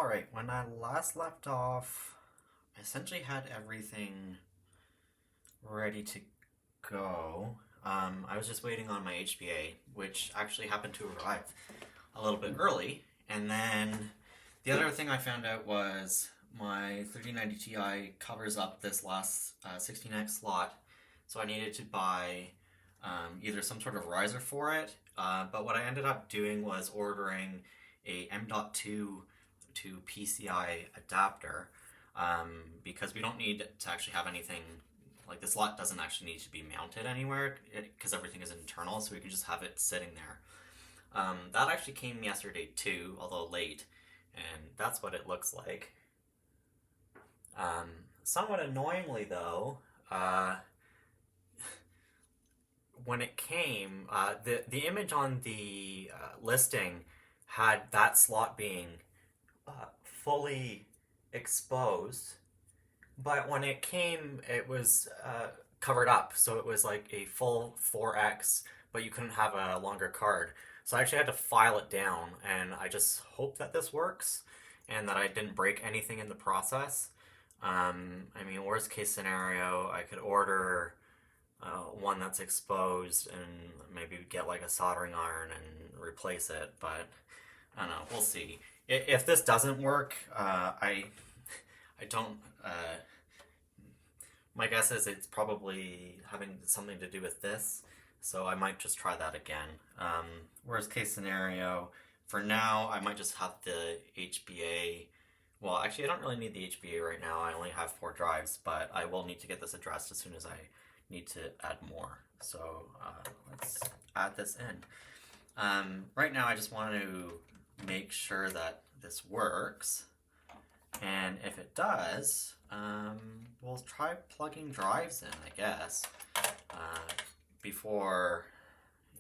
Alright, when I last left off, I essentially had everything ready to go. I was just waiting on my HBA, which actually happened to arrive a little bit early. And then the other thing I found out was my 3090 Ti covers up this last 16X slot, so I needed to buy either some sort of riser for it, but what I ended up doing was ordering a M.2 to PCI adapter, because we don't need to actually have anything, like the slot doesn't actually need to be mounted anywhere because everything is internal, so we can just have it sitting there. That actually came yesterday too, although late, and that's what it looks like. Somewhat annoyingly though, when it came, the image on the listing had that slot being fully exposed, but when it came, it was covered up, so it was like a full 4X, but you couldn't have a longer card. So I actually had to file it down, and I just hope that this works and that I didn't break anything in the process. I mean, worst case scenario, I could order one that's exposed and maybe get like a soldering iron and replace it, but I don't know, we'll see. If this doesn't work, I don't, my guess is it's probably having something to do with this, so I might just try that again. Worst case scenario, for now, I might just have the HBA. Well, actually, I don't really need the HBA right now. I only have 4 drives, but I will need to get this addressed as soon as I need to add more. So let's add this in. Right now, I just want to make sure that this works. And if it does, we'll try plugging drives in, I guess, before,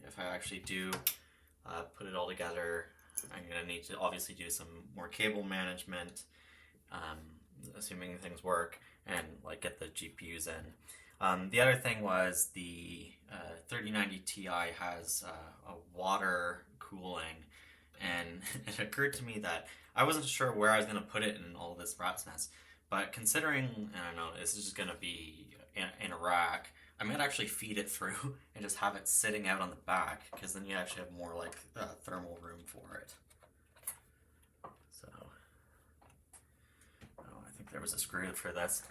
if I actually do put it all together. I'm going to need to obviously do some more cable management, assuming things work, and like get the GPUs in. The other thing was the 3090 Ti has a water cooling, and it occurred to me that I wasn't sure where I was going to put it in all this rat's nest. But considering, I don't know, this is just going to be in a rack, I might actually feed it through and just have it sitting out on the back, because then you actually have more like thermal room for it. So, oh, I think there was a screw for this.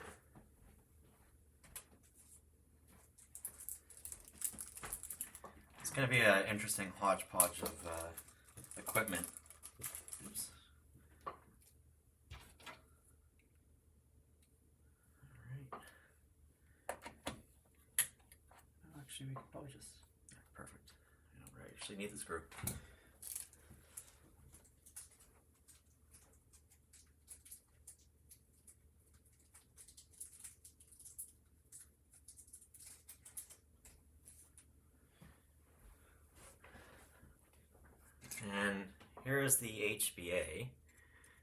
It's going to be an interesting hodgepodge of equipment. Oops. Alright. Actually, we can probably just... Perfect. I don't actually need the screw. And here's the HBA.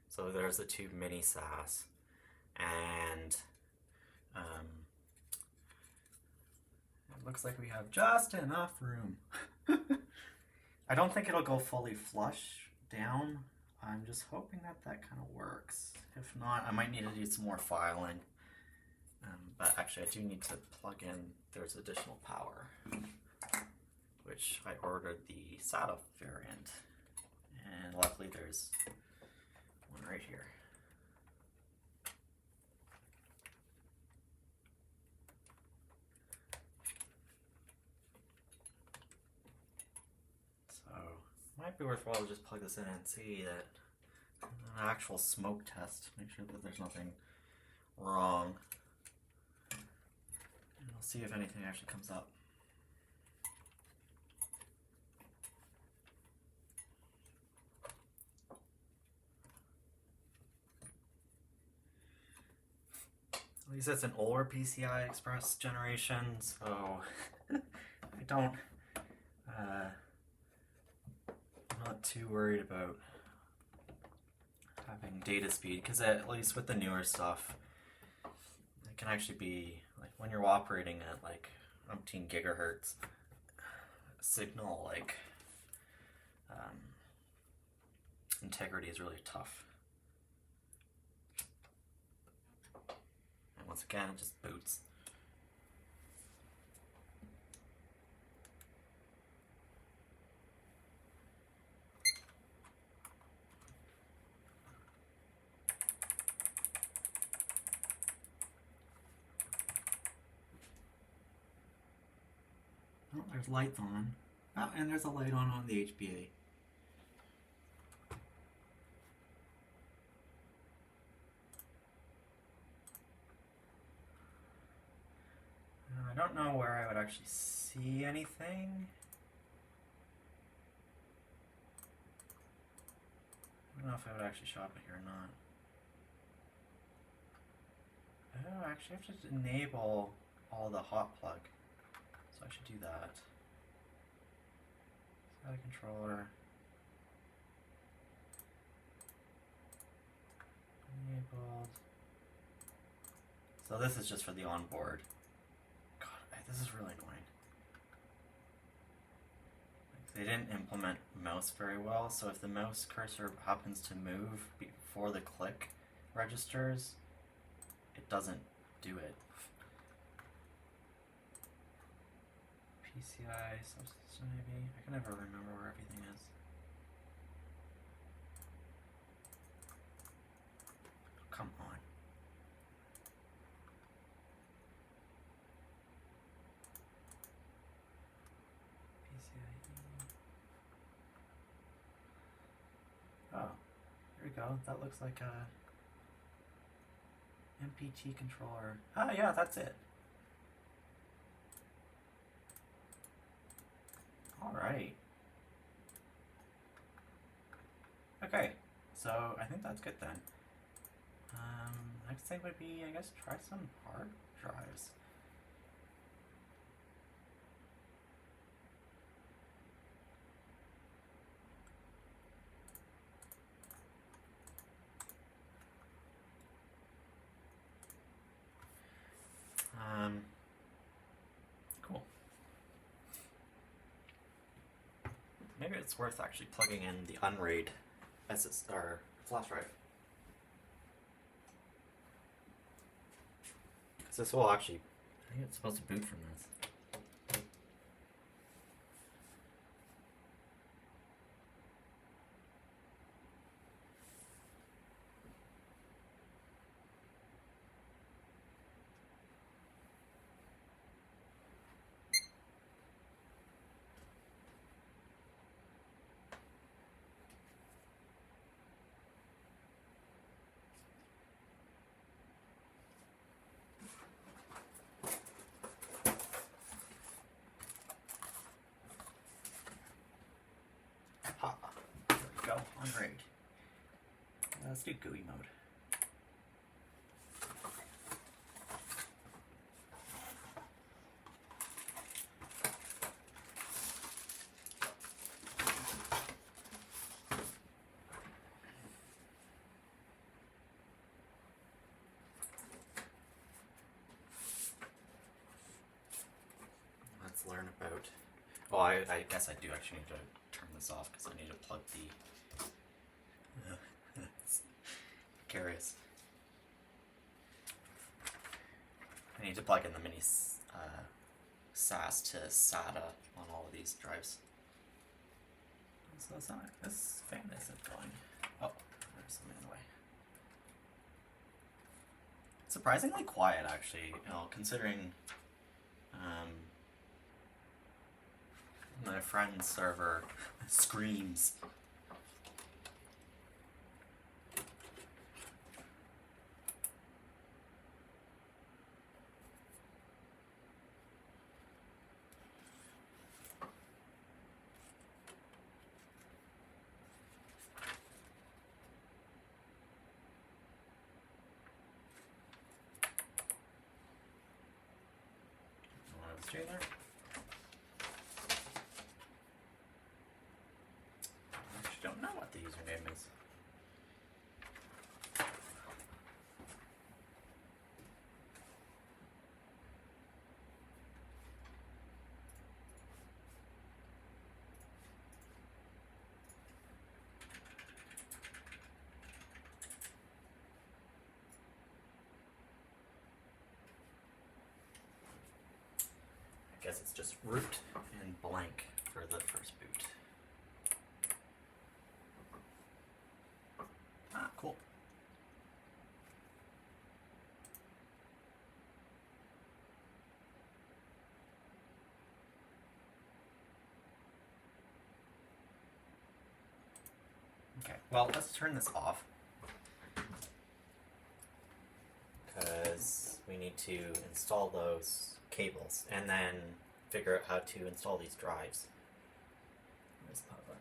So there's the 2 mini SAS, and it looks like we have just enough room. I don't think it'll go fully flush down. I'm just hoping that that kind of works. If not, I might need to do some more filing. But actually, I do need to plug in. There's additional power, which I ordered the SATA variant. And luckily there's one right here. So, might be worthwhile to just plug this in and see that an actual smoke test, make sure that there's nothing wrong. And we'll see if anything actually comes up. At least it's an older PCI Express generation, so I don't, I'm not too worried about having data speed, because at least with the newer stuff, it can actually be, like when you're operating at like umpteen gigahertz, signal like integrity is really tough. once again, it just boots. Oh, there's lights on. Oh, and there's a light on the HBA. I don't know where I would actually see anything. I don't know if I would actually shop it here or not. Oh, actually I have to enable all the hot plug. So I should do that. SATA controller. Enabled. So this is just for the onboard. God, this is really annoying. They didn't implement mouse very well, so if the mouse cursor happens to move before the click registers, it doesn't do it. PCI subsystem maybe? I can never remember where everything is. Come on. Oh, here we go. That looks like a MPT controller. Ah, yeah, that's it. Alright. Okay, so I think that's good then. Next thing would be, I guess, try some hard drives. Cool. Maybe it's worth actually plugging in the Unraid or flash drive. Because this will actually, I think it's supposed to boot from this. Ha! There we go, Unraid. Let's do GUI mode. Let's learn about... Oh, I guess I do actually need to turn this off because I need to plug the... Curious. I need to plug in the mini SAS to SATA on all of these drives. So it's not, this fan isn't going. Oh, there's something in the way. Surprisingly quiet, actually, you know, considering my friend's server screams. There. I actually don't know what the username is. guess it's just root and blank for the first boot. Ah, cool. Okay, well, let's turn this off, because we need to install those cables and then figure out how to install these drives. Where's the power button?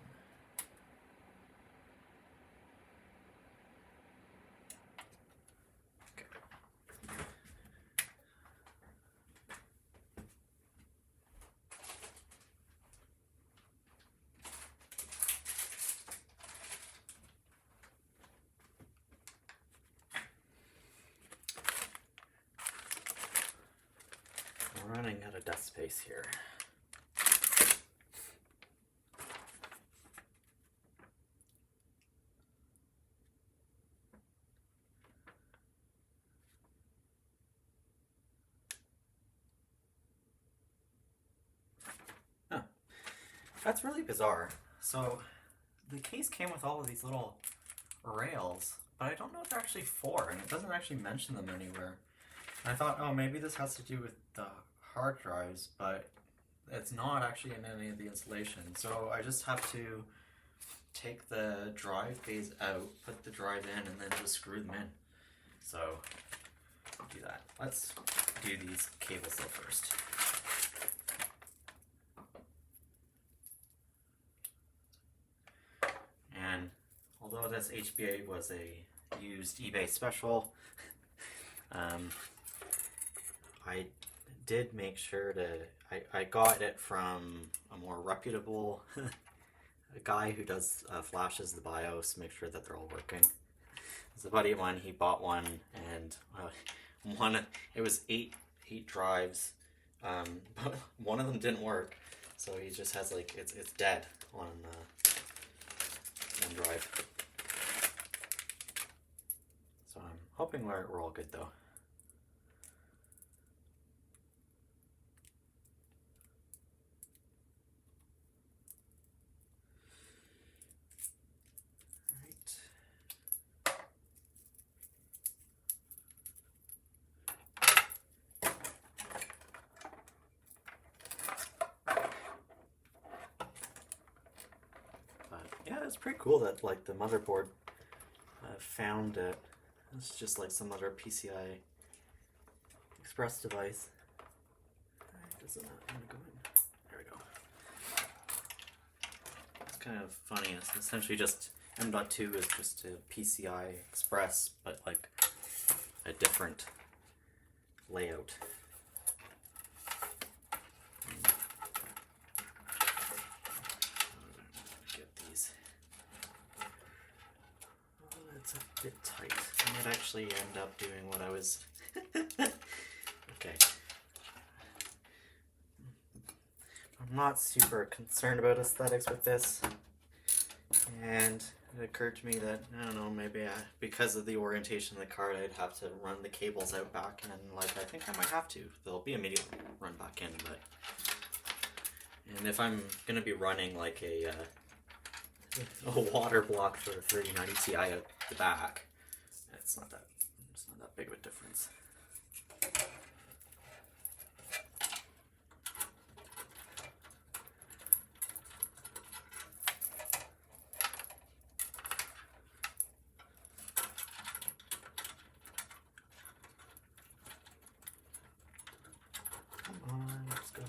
We're running out of desk space here. Huh. That's really bizarre. So the case came with all of these little rails, but I don't know what they're actually for, and it doesn't actually mention them anywhere. And I thought, oh, maybe this has to do with the hard drives, but it's not actually in any of the installation. So I just have to take the drive bays out, put the drive in, and then just screw them in. So I'll do that. Let's do these cables though first. And although this HBA was a used eBay special, I did make sure to, I got it from a more reputable guy who does flashes the BIOS, make sure that they're all working. It's a buddy of mine, he bought one, and it was eight drives, but one of them didn't work, so he just has like, it's dead on one drive. So I'm hoping we're all good though. Yeah, it's pretty cool that like the motherboard found it. It's just like some other PCI Express device. Does it not want to go in? There we go. It's kind of funny. It's essentially just M.2 is just a PCI Express, but like a different layout. It's a bit tight. I might actually end up doing what I was... Okay. I'm not super concerned about aesthetics with this. And it occurred to me that, I don't know, maybe because of the orientation of the card, I'd have to run the cables out back, and like, I think I might have to. They'll be immediately run back in, but... And if I'm going to be running like a water block for the 3090 Ti out the back, it's not that big of a difference. Come on, let's go.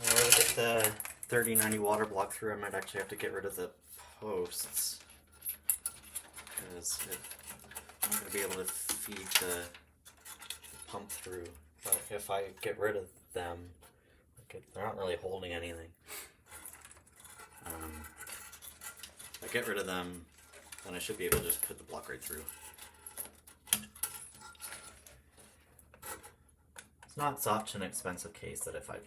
Well, to get the 3090 water block through, I might actually have to get rid of the posts. because I'm not going to be able to feed the pump through. But if I get rid of them, they're not really holding anything. If I get rid of them, then I should be able to just put the block right through. It's not such an expensive case that if I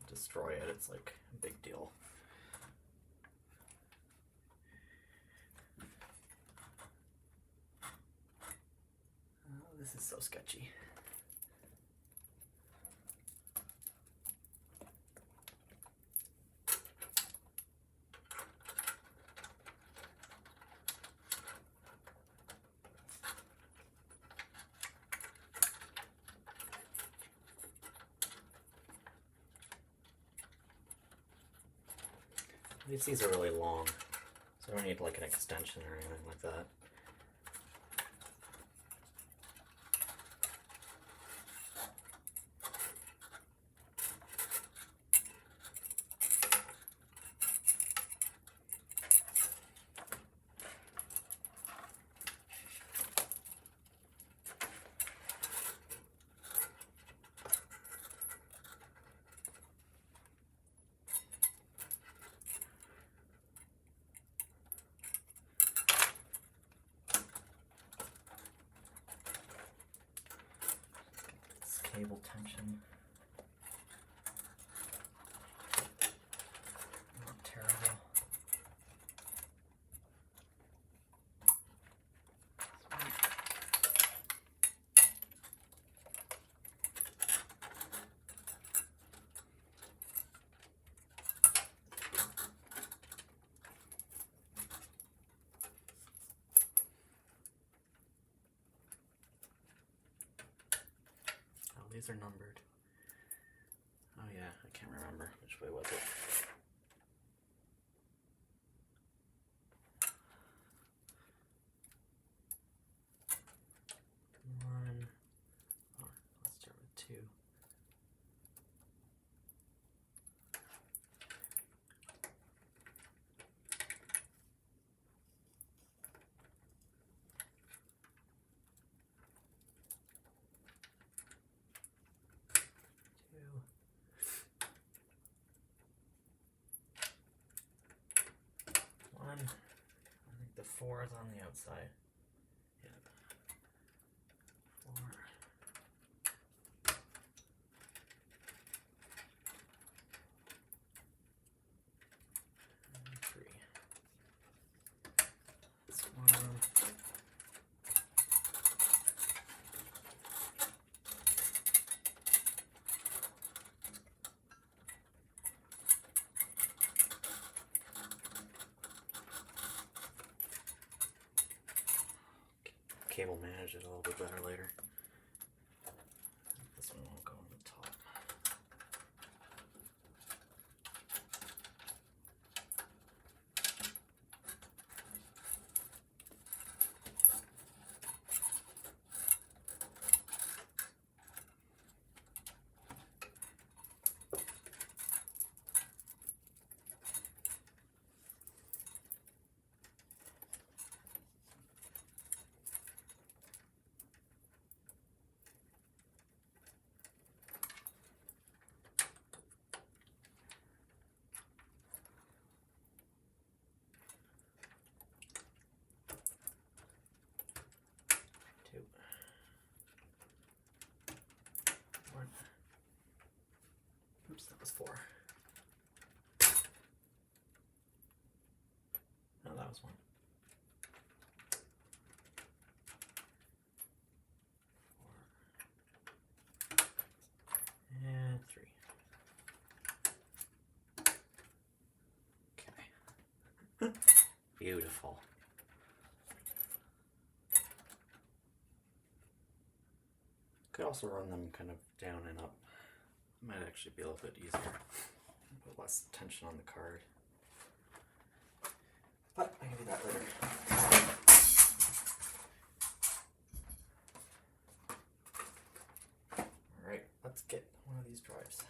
destroy it, it's like a big deal. Oh, this is so sketchy. At least these are really long, so I don't need like an extension or anything like that. Cable tension. Not terrible. These are numbered. Oh yeah, I can't remember. Which way was it? One. Oh, let's start with two. I think the 4 is on the outside. Yeah. 4. And 3. This one. Cable manage it a little bit better later. This one won't go on the top. Oops, that was 4. No, that was 1. 4. And 3. Okay. Beautiful. Could also run them kind of down and up. Might actually be a little bit easier. Put less tension on the card. But I can do that later. Alright, let's get one of these drives.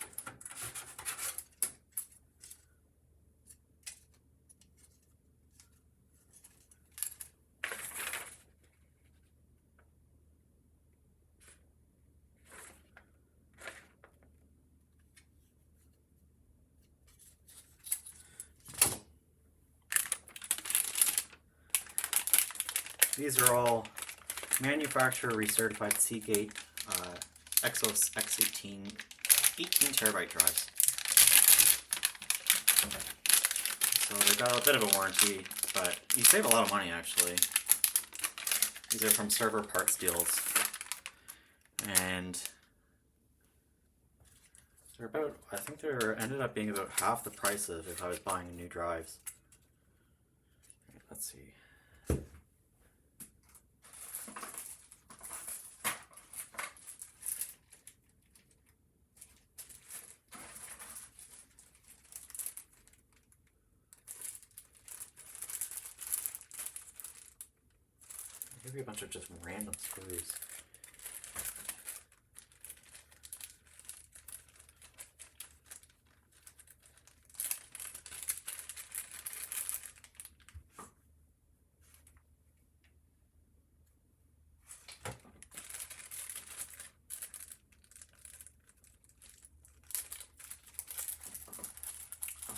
These are all manufacturer recertified Seagate Exos X18 18 terabyte drives. So they've got a bit of a warranty, but you save a lot of money actually. These are from server parts deals. And they're about, I think they're ended up being about half the price of if I was buying new drives. Let's see. I'll give you a bunch of just random screws.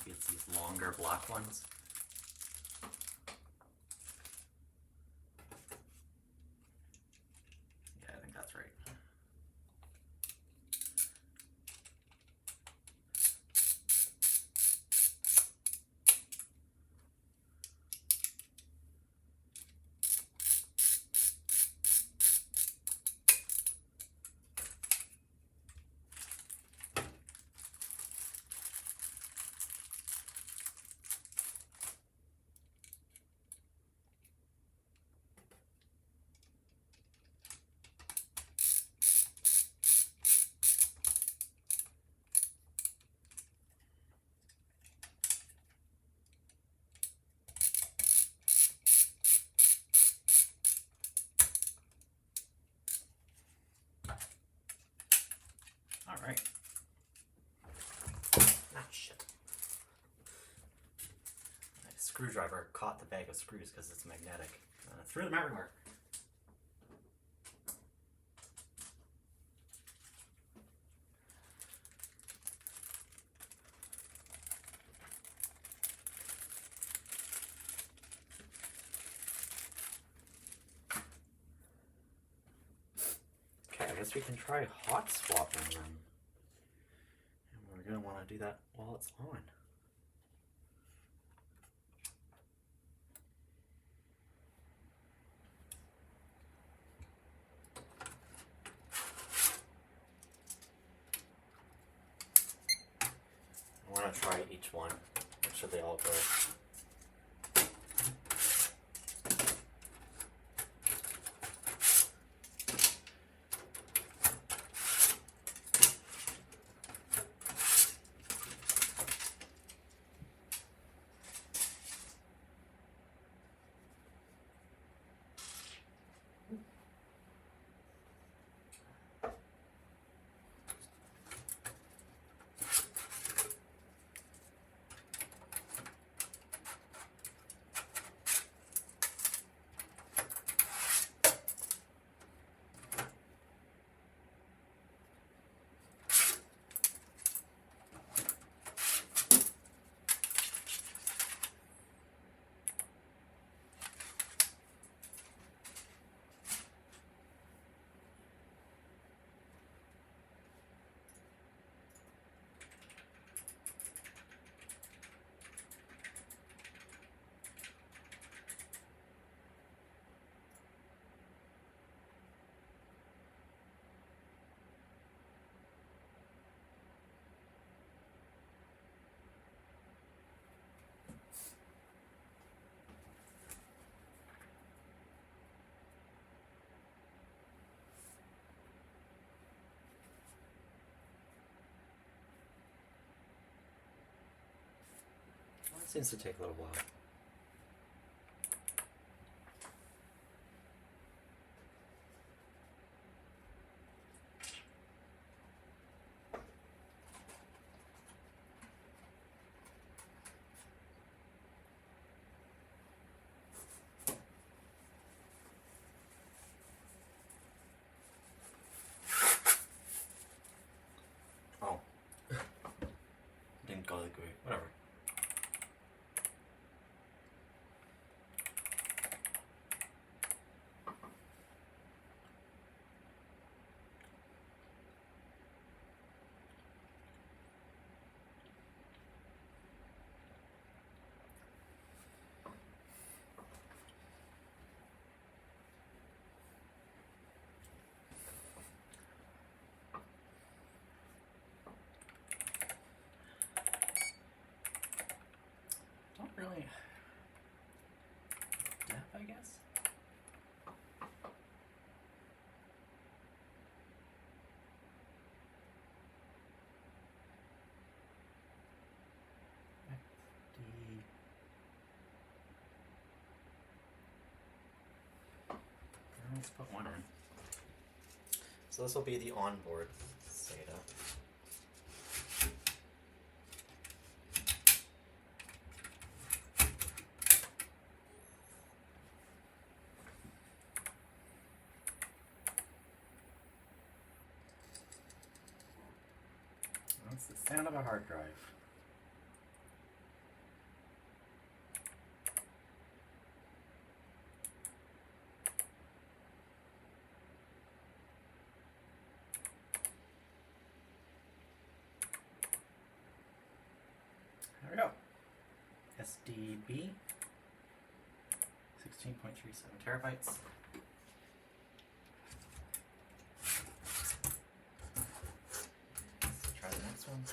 It's these longer black ones. Yeah, I think that's right. Alright. Ah, shit. My screwdriver caught the bag of screws because it's magnetic. And I threw them everywhere. Okay, I guess we can try hot swapping them. And we're going to want to do that while it's on. I want to try each one. Make sure they all go. Well, it seems to take a little while. Oh. Didn't go the way. Whatever. Let's put one in. So this will be the onboard SATA. That's the sound of a hard drive. There we go. SDB, 16.37 terabytes. Let's try the next one.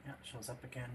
Yeah, it shows up again.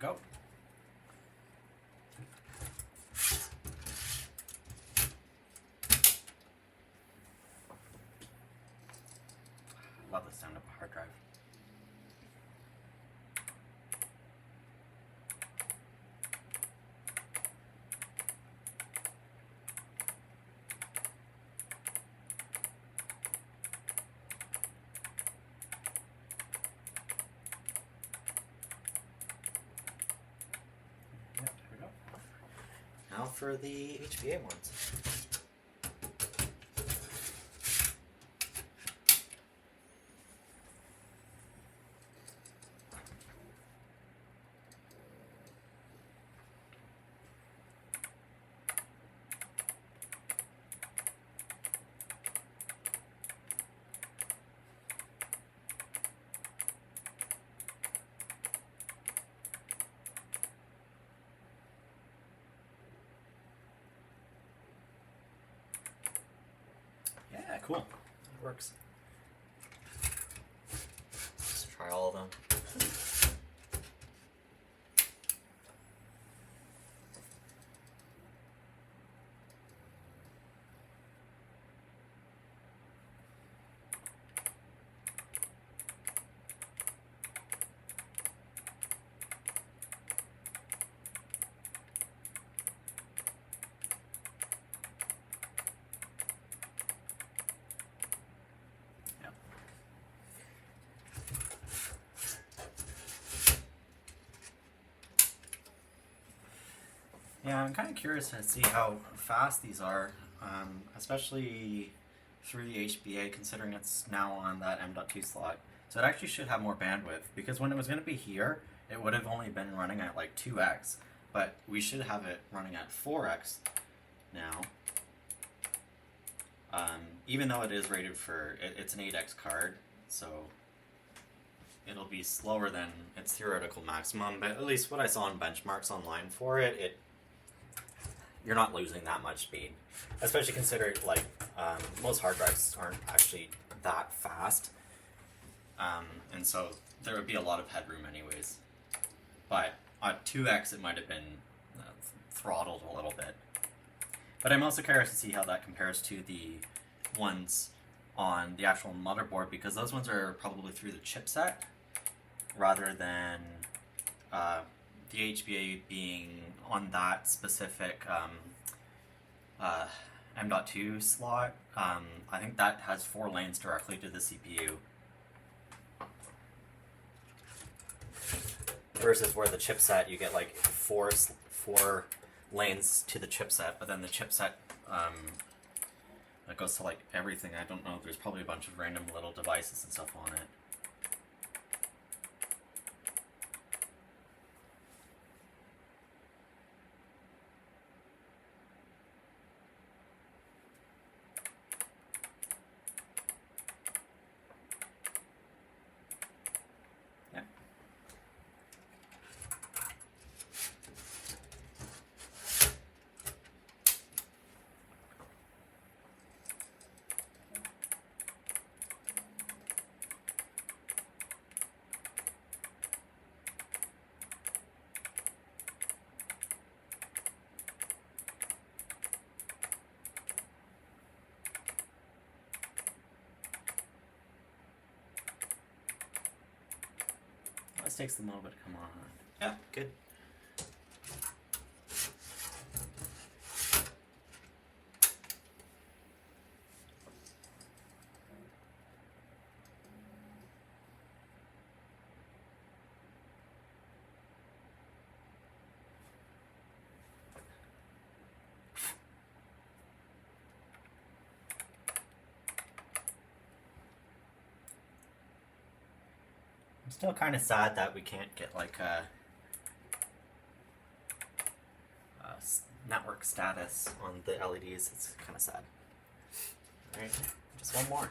Go. Love the sound of a hard drive. Yep, there we go. Now for the HBA ones. Yeah, cool. It works. Let's try all of them. Yeah, I'm kind of curious to see how fast these are, especially through the HBA, considering it's now on that M.2 slot. So it actually should have more bandwidth, because when it was going to be here, it would have only been running at like 2x, but we should have it running at 4x now. Even though it is rated for, it's an 8x card, so it'll be slower than its theoretical maximum, but at least what I saw in benchmarks online for it, you're not losing that much speed, especially considering like most hard drives aren't actually that fast, and so there would be a lot of headroom anyways. But at 2x it might have been throttled a little bit. But I'm also curious to see how that compares to the ones on the actual motherboard, because those ones are probably through the chipset rather than the HBA being on that specific M.2 slot. I think that has 4 lanes directly to the CPU. Versus where the chipset, you get like four lanes to the chipset, but then the chipset that goes to like everything. I don't know. There's probably a bunch of random little devices and stuff on it. This takes them a little bit to come on. Yeah, good. I'm still kind of sad that we can't get like a network status on the LEDs. It's kind of sad. Alright, just one more.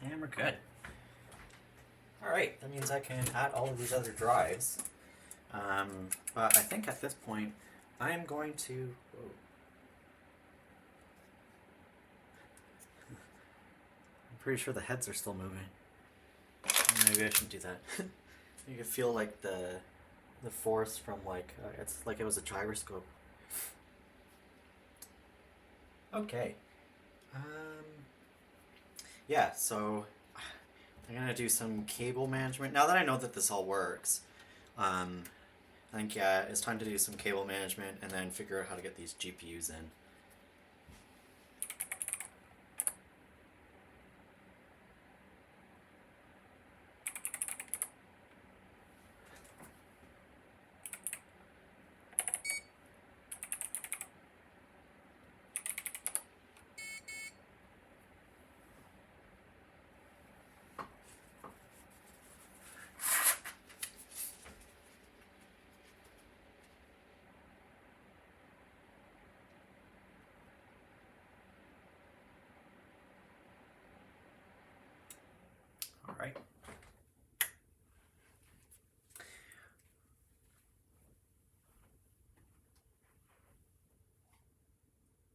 And we're good. Alright, that means I can add all of these other drives. But I think at this point, I am going to... Whoa. I'm pretty sure the heads are still moving. Maybe I shouldn't do that. You can feel like the force from like, it's like it was a gyroscope. Okay. Yeah, so I'm gonna do some cable management. Now that I know that this all works, I think, yeah, it's time to do some cable management and then figure out how to get these GPUs in.